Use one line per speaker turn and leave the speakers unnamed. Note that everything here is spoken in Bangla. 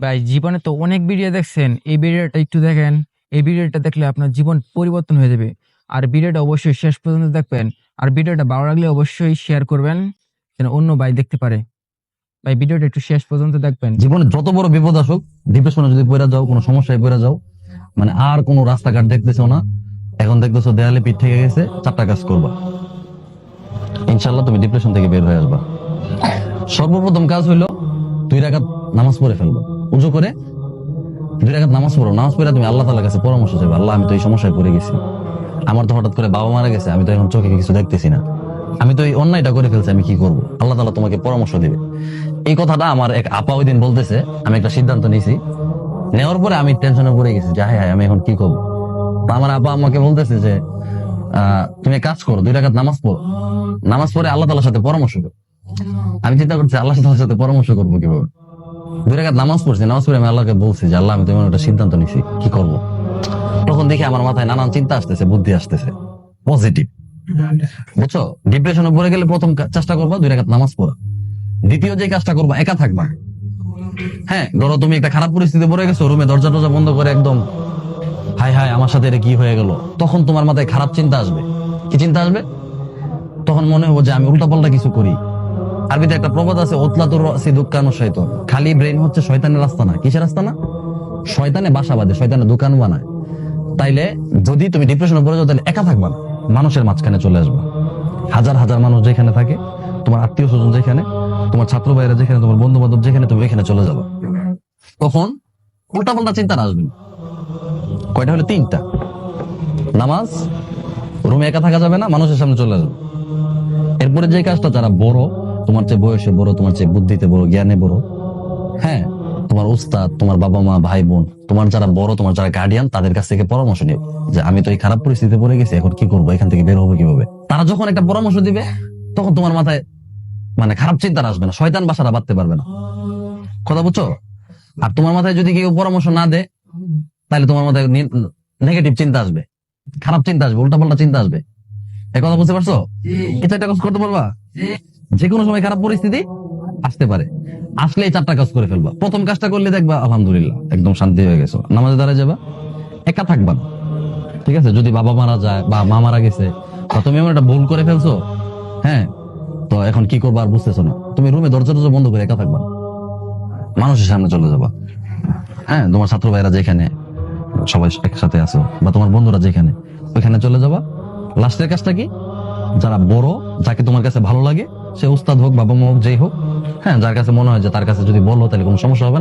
ভাই জীবনে তো অনেক ভিডিও দেখছেন, এই ভিডিওটা একটু দেখেন। এই ভিডিওটা দেখলে আপনার জীবন পরিবর্তন হয়ে যাবে। আর ভিডিওটা অবশ্যই শেষ পর্যন্ত দেখবেন। আর ভিডিওটা ভালো লাগলে অবশ্যই শেয়ার করবেন, যেন অন্য ভাই দেখতে পারে। ভাই ভিডিওটা একটু শেষ পর্যন্ত দেখবেন।
জীবনে যত বড় বিপদ আসুক, ডিপ্রেশনে যদি পড়ে যাও, কোনো সমস্যায় পড়ে যাও, মানে আর কোনো রাস্তাঘাট দেখতেছো না, এখন দেখতেছো দেয়ালে পিঠ থেকে গেছে, চারটা কাজ করবা, ইনশাল্লাহ তুমি ডিপ্রেশন থেকে বের হয়ে আসবা। সর্বপ্রথম কাজ হইলো 2 রাকাত নামাজ পড়ে ফেলবো। উজু করে 2 রাকাত নামাজ পড়ো। নামাজ পড়ে তুমি আল্লাহ তাআলার কাছে পরামর্শ চাইবে, আল্লাহ আমি তো এই সমস্যায় পড়ে গেছি, আমার তো হঠাৎ করে বাবা মারা গেছে, আমি তো এখন চোখে কিছু দেখতেছি না, আমি তো এই অন্যায়টা করে ফেলছি, আমি কি করবো? আল্লাহ তাআলা তোমাকে পরামর্শ দিবে। এই কথাটা আমার এক আপা ওই দিন বলতেছে, আমি একটা সিদ্ধান্ত নিয়েছি। নেওয়ার পরে আমি টেনশনে পড়ে গেছি যে হায় হায় আমি এখন কি করবো। তা আমার আপা আমাকে বলতেছে যে তুমি এক কাজ করো, 2 রাকাত নামাজ পড়ো, নামাজ পড়ে আল্লাহ তাআলার সাথে পরামর্শ করো। আমি চিন্তা করছি আল্লাহ তাআলার সাথে পরামর্শ করবো কিভাবে। 2 রাকাত নামাজ পড়ছি, নামাজ পড়ে আমি আল্লাহকে বলছি যে আল্লাহ আমি তোমার একটা সিদ্ধান্ত নিছি, কি করবো। তখন দেখি আমার মাথায় নানান চিন্তা আসতেছে, বুদ্ধি আসতেছে, পজিটিভ, বুঝছো। ডিপ্রেশনে পড়ে গেলে প্রথম চেষ্টা করবা 2 রাকাত নামাজ পড়া। দ্বিতীয় যে কাজটা করবা, একা থাকবা। হ্যাঁ, ধরো তুমি একটা খারাপ পরিস্থিতি পড়ে গেছো, রুমে দরজা টরজা বন্ধ করে একদম হায় হায় আমার সাথে এটা কি হয়ে গেল। তখন তোমার মাথায় খারাপ চিন্তা আসবে। কি চিন্তা আসবে? তখন মনে হবো যে আমি উল্টাপাল্টা কিছু করি। আরবিতে একটা প্রবাদ আছে, ওতলাতুর রাসি দুক্কানু শয়তান। খালি ব্রেন হচ্ছে শয়তানের রাস্তা না। কিসের রাস্তা না? শয়তানে বাসা বাঁধে, শয়তানে দোকান বানায়। তাইলে যদি তুমি ডিপ্রেশনে পড়ে যাও, তাহলে একা থাকবা না, মানুষের মাঝখানে চলে আসবা। হাজার হাজার মানুষ যেখানে থাকে, তোমার আত্মীয় স্বজন যেখানে, তোমার ছাত্র ভাইরা যেখানে, তোমার বন্ধু বান্ধব যেখানে, তুমি এখানে চলে যাবা। তখন উল্টাপাল্টা চিন্তা আসবে না। কয়টা হলো? 3টা। নামাজ, রুমে একা থাকা যাবে না, মানুষের সামনে চলে আসবে। এরপরে যে কাজটা, যারা বড়, তোমার চেয়ে বয়সে বড়, তোমার চেয়ে বুদ্ধিতে বড়, জ্ঞানে বড়, হ্যাঁ, তোমার উস্তাদ, তোমার বাবা মা, ভাই বোন, তোমার যারা বড়, তোমার যারা গার্ডিয়ান, তাদের কাছ থেকে পরামর্শ নিও যে আমি তো এই খারাপ পরিস্থিতিতে পড়ে গেছি, এখন কি করবো, এখান থেকে বের হবো কিভাবে। তারা যখন একটা পরামর্শ দিবে, তখন তোমার মাথায় মানে খারাপ চিন্তা আসবে না, শয়তান বাসাটা বাঁধতে পারবে না। কথা বুঝছো? আর তোমার মাথায় যদি কেউ পরামর্শ না দেয়, তাহলে তোমার মাথায় নেগেটিভ চিন্তা আসবে, খারাপ চিন্তা আসবে, উল্টাপাল্টা চিন্তা আসবে। এই কথা বুঝতে পারছো? এটা একটা কাজ করতে পারবা। যে কোনো সময় খারাপ পরিস্থিতি আসতে পারে, আসলে এই 4টা কাজ করে ফেলবা। প্রথম কাজটা করলে দেখবা আলহামদুলিল্লাহ একদম শান্তি হয়ে গেছো, নামাজে দাঁড়ায় যাবা, একা থাকবা না। ঠিক আছে? যদি বাবা মারা যায় বা মা মারা গেছে, বা তুমি এমন একটা ভুল করে ফেলছো, হ্যাঁ, তো এখন কি করবা আর বুঝতেছো না, তুমি রুমে দরজা টরজা বন্ধ করে একা থাকবা, মানুষের সামনে চলে যাবা। হ্যাঁ, তোমার ছাত্র ভাইরা যেখানে সবাই একসাথে আছো, বা তোমার বন্ধুরা যেখানে, ওইখানে চলে যাবা। লাস্টের কাজটা কি? যারা বড়, যাকে তোমার কাছে ভালো লাগে, সে উস্তাদ হোক, বাবা মা হোক, যেই হোক, হ্যাঁ, যার কাছে মনে হয় যে তার কাছে যদি বলো তাহলে কোনো সমস্যা হবে না,